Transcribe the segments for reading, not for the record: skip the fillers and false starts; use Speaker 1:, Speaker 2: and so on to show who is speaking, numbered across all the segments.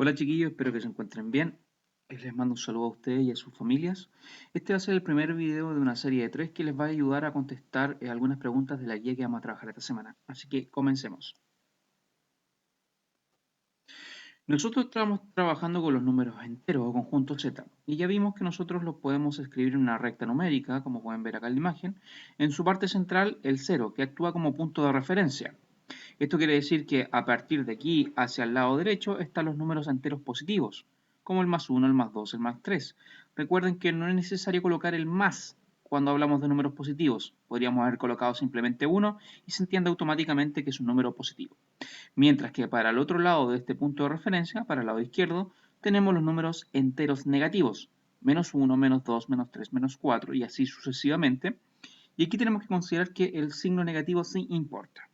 Speaker 1: Hola chiquillos, espero que se encuentren bien. Les mando un saludo a ustedes y a sus familias. Este va a ser el primer video de una serie de tres que les va a ayudar a contestar algunas preguntas de la guía que vamos a trabajar esta semana. Así que comencemos. Nosotros estamos trabajando con los números enteros o conjuntos Z y ya vimos que nosotros los podemos escribir en una recta numérica, como pueden ver acá en la imagen. En su parte central, el 0, que actúa como punto de referencia. Esto quiere decir que a partir de aquí hacia el lado derecho están los números enteros positivos, como el más 1, el más 2, el más 3. Recuerden que no es necesario colocar el más cuando hablamos de números positivos. Podríamos haber colocado simplemente 1 y se entiende automáticamente que es un número positivo. Mientras que para el otro lado de este punto de referencia, para el lado izquierdo, tenemos los números enteros negativos. Menos 1, menos 2, menos 3, menos 4 y así sucesivamente. Y aquí tenemos que considerar que el signo negativo sí importa.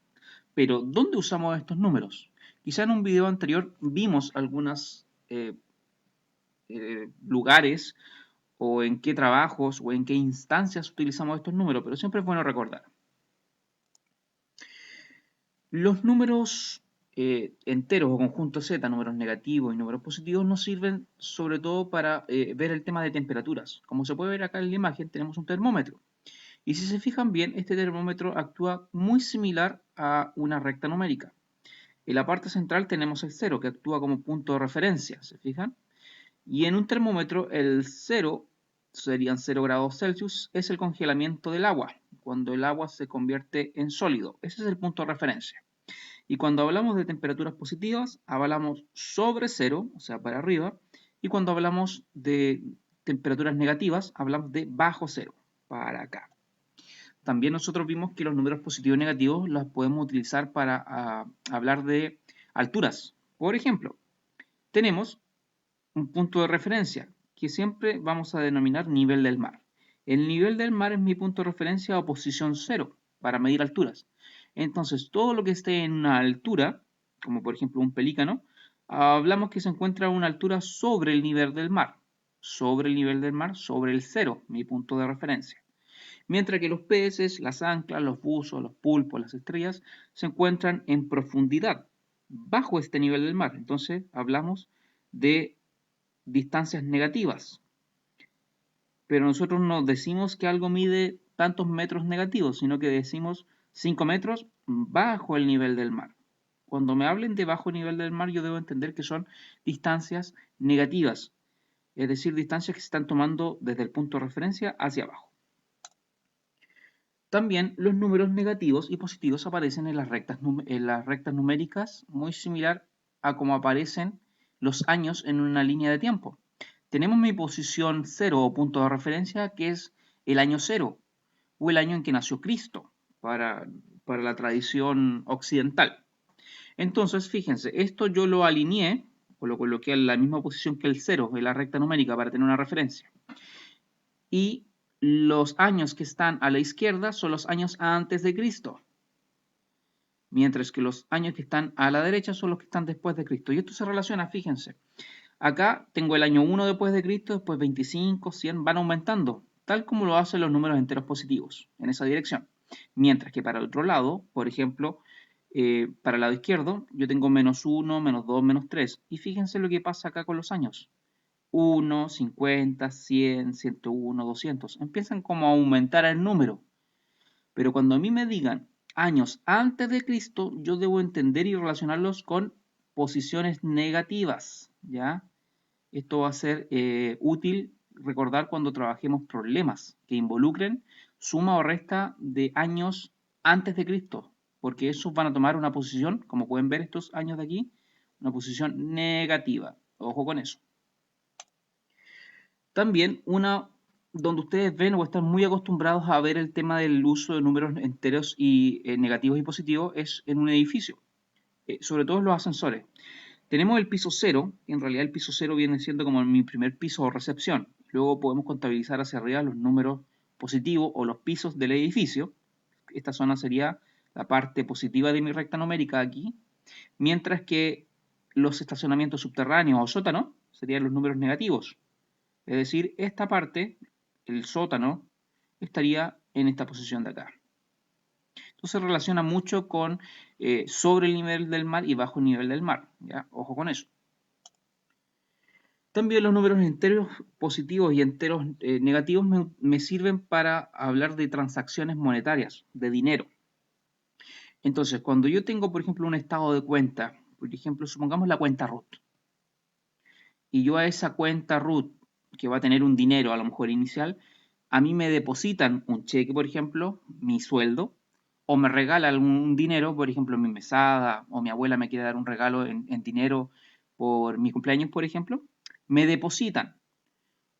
Speaker 1: Pero, ¿dónde usamos estos números? Quizá en un video anterior vimos algunos lugares o en qué trabajos o en qué instancias utilizamos estos números, pero siempre es bueno recordar. Los números enteros o conjuntos Z, números negativos y números positivos, nos sirven sobre todo para ver el tema de temperaturas. Como se puede ver acá en la imagen, tenemos un termómetro. Y si se fijan bien, este termómetro actúa muy similar a una recta numérica. En la parte central tenemos el 0, que actúa como punto de referencia, ¿se fijan? Y en un termómetro, el 0 serían 0 grados Celsius, es el congelamiento del agua, cuando el agua se convierte en sólido. Ese es el punto de referencia. Y cuando hablamos de temperaturas positivas, hablamos sobre 0, o sea, para arriba, y cuando hablamos de temperaturas negativas, hablamos de bajo 0, para acá. También nosotros vimos que los números positivos y negativos los podemos utilizar para hablar de alturas. Por ejemplo, tenemos un punto de referencia que siempre vamos a denominar nivel del mar. El nivel del mar es mi punto de referencia o posición cero para medir alturas. Entonces, todo lo que esté en una altura, como por ejemplo un pelícano, hablamos que se encuentra a una altura sobre el nivel del mar. Sobre el nivel del mar, sobre el cero, mi punto de referencia. Mientras que los peces, las anclas, los buzos, los pulpos, las estrellas se encuentran en profundidad, bajo este nivel del mar. Entonces hablamos de distancias negativas. Pero nosotros no decimos que algo mide tantos metros negativos, sino que decimos 5 metros bajo el nivel del mar. Cuando me hablen de bajo nivel del mar, yo debo entender que son distancias negativas, es decir, distancias que se están tomando desde el punto de referencia hacia abajo. También los números negativos y positivos aparecen en las rectas numéricas, muy similar a como aparecen los años en una línea de tiempo. Tenemos mi posición cero o punto de referencia, que es el año cero, o el año en que nació Cristo, para la tradición occidental. Entonces, fíjense, esto yo lo alineé, o lo coloqué en la misma posición que el cero, en la recta numérica, para tener una referencia. Y los años que están a la izquierda son los años antes de Cristo, mientras que los años que están a la derecha son los que están después de Cristo. Y esto se relaciona, fíjense. Acá tengo el año 1 después de Cristo, después 25, 100, van aumentando, tal como lo hacen los números enteros positivos, en esa dirección. Mientras que para el otro lado, por ejemplo, para el lado izquierdo, yo tengo menos 1, menos 2, menos 3. Y fíjense lo que pasa acá con los años. 1, 50, 100, 101, 200. Empiezan como a aumentar el número. Pero cuando a mí me digan años antes de Cristo, yo debo entender y relacionarlos con posiciones negativas, ¿ya? Esto va a ser útil recordar cuando trabajemos problemas que involucren suma o resta de años antes de Cristo, porque esos van a tomar una posición, como pueden ver estos años de aquí, una posición negativa. Ojo con eso. También una donde ustedes ven o están muy acostumbrados a ver el tema del uso de números enteros y negativos y positivos es en un edificio, sobre todo en los ascensores. Tenemos el piso cero, y en realidad el piso cero viene siendo como mi primer piso o recepción. Luego podemos contabilizar hacia arriba los números positivos o los pisos del edificio. Esta zona sería la parte positiva de mi recta numérica aquí, mientras que los estacionamientos subterráneos o sótanos serían los números negativos. Es decir, esta parte, el sótano, estaría en esta posición de acá. Entonces se relaciona mucho con sobre el nivel del mar y bajo el nivel del mar. ¿Ya? Ojo con eso. También los números enteros positivos y enteros negativos me sirven para hablar de transacciones monetarias, de dinero. Entonces, cuando yo tengo, por ejemplo, un estado de cuenta, por ejemplo, supongamos la cuenta root, y yo a esa cuenta root, que va a tener un dinero a lo mejor inicial, a mí me depositan un cheque, por ejemplo, mi sueldo, o me regalan un dinero, por ejemplo, mi mesada, o mi abuela me quiere dar un regalo en dinero por mi cumpleaños, por ejemplo, me depositan.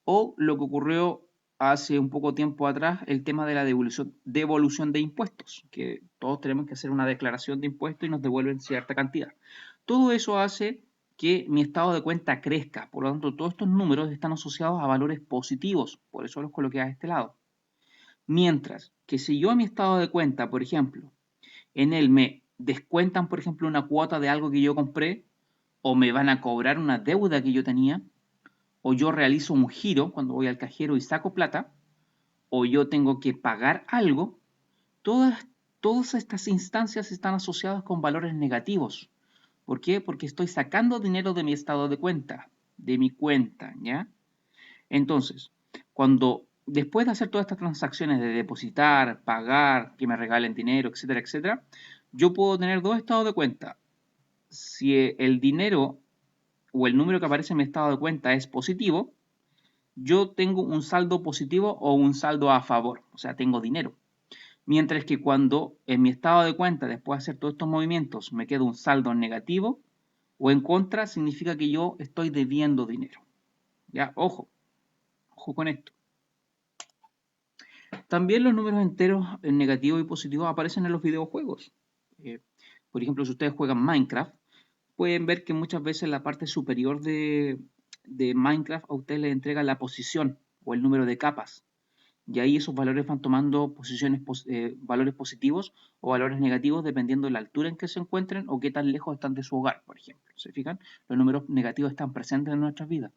Speaker 1: O lo que ocurrió hace un poco tiempo atrás, el tema de la devolución de impuestos, que todos tenemos que hacer una declaración de impuestos y nos devuelven cierta cantidad. Todo eso hace que mi estado de cuenta crezca, por lo tanto todos estos números están asociados a valores positivos, por eso los coloqué a este lado. Mientras que si yo a mi estado de cuenta, por ejemplo, en él me descuentan, por ejemplo, una cuota de algo que yo compré, o me van a cobrar una deuda que yo tenía, o yo realizo un giro cuando voy al cajero y saco plata, o yo tengo que pagar algo, todas, todas estas instancias están asociadas con valores negativos. ¿Por qué? Porque estoy sacando dinero de mi estado de cuenta, de mi cuenta, ¿ya? Entonces, cuando después de hacer todas estas transacciones de depositar, pagar, que me regalen dinero, etcétera, etcétera, yo puedo tener dos estados de cuenta. Si el dinero o el número que aparece en mi estado de cuenta es positivo, yo tengo un saldo positivo o un saldo a favor, o sea, tengo dinero. Mientras que cuando en mi estado de cuenta, después de hacer todos estos movimientos, me queda un saldo negativo o en contra, significa que yo estoy debiendo dinero. Ya, ojo, ojo con esto. También los números enteros negativos y positivos aparecen en los videojuegos. Eh, por ejemplo, si ustedes juegan Minecraft, pueden ver que muchas veces la parte superior de Minecraft a ustedes les entrega la posición o el número de capas. Y ahí esos valores van tomando valores positivos o valores negativos dependiendo de la altura en que se encuentren o qué tan lejos están de su hogar, por ejemplo. ¿Se fijan? Los números negativos están presentes en nuestras vidas.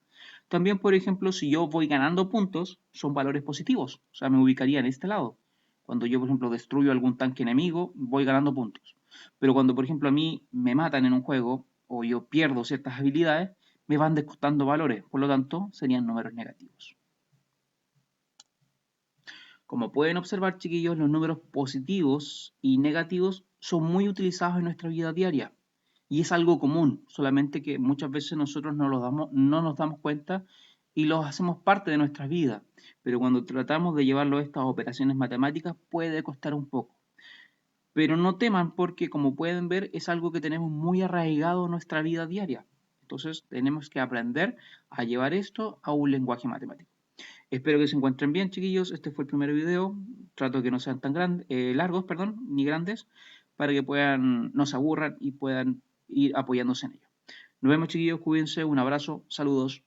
Speaker 1: También, por ejemplo, si yo voy ganando puntos, son valores positivos. O sea, me ubicaría en este lado. Cuando yo, por ejemplo, destruyo algún tanque enemigo, voy ganando puntos. Pero cuando, por ejemplo, a mí me matan en un juego o yo pierdo ciertas habilidades, me van descontando valores. Por lo tanto, serían números negativos. Como pueden observar, chiquillos, los números positivos y negativos son muy utilizados en nuestra vida diaria. Y es algo común, solamente que muchas veces nosotros no nos damos cuenta y los hacemos parte de nuestra vida. Pero cuando tratamos de llevarlo a estas operaciones matemáticas puede costar un poco. Pero no teman porque, como pueden ver, es algo que tenemos muy arraigado en nuestra vida diaria. Entonces tenemos que aprender a llevar esto a un lenguaje matemático. Espero que se encuentren bien, chiquillos. Este fue el primer video. Trato de que no sean tan largos, perdón, ni grandes, para que puedan, no se aburran y puedan ir apoyándose en ello. Nos vemos, chiquillos. Cuídense. Un abrazo. Saludos.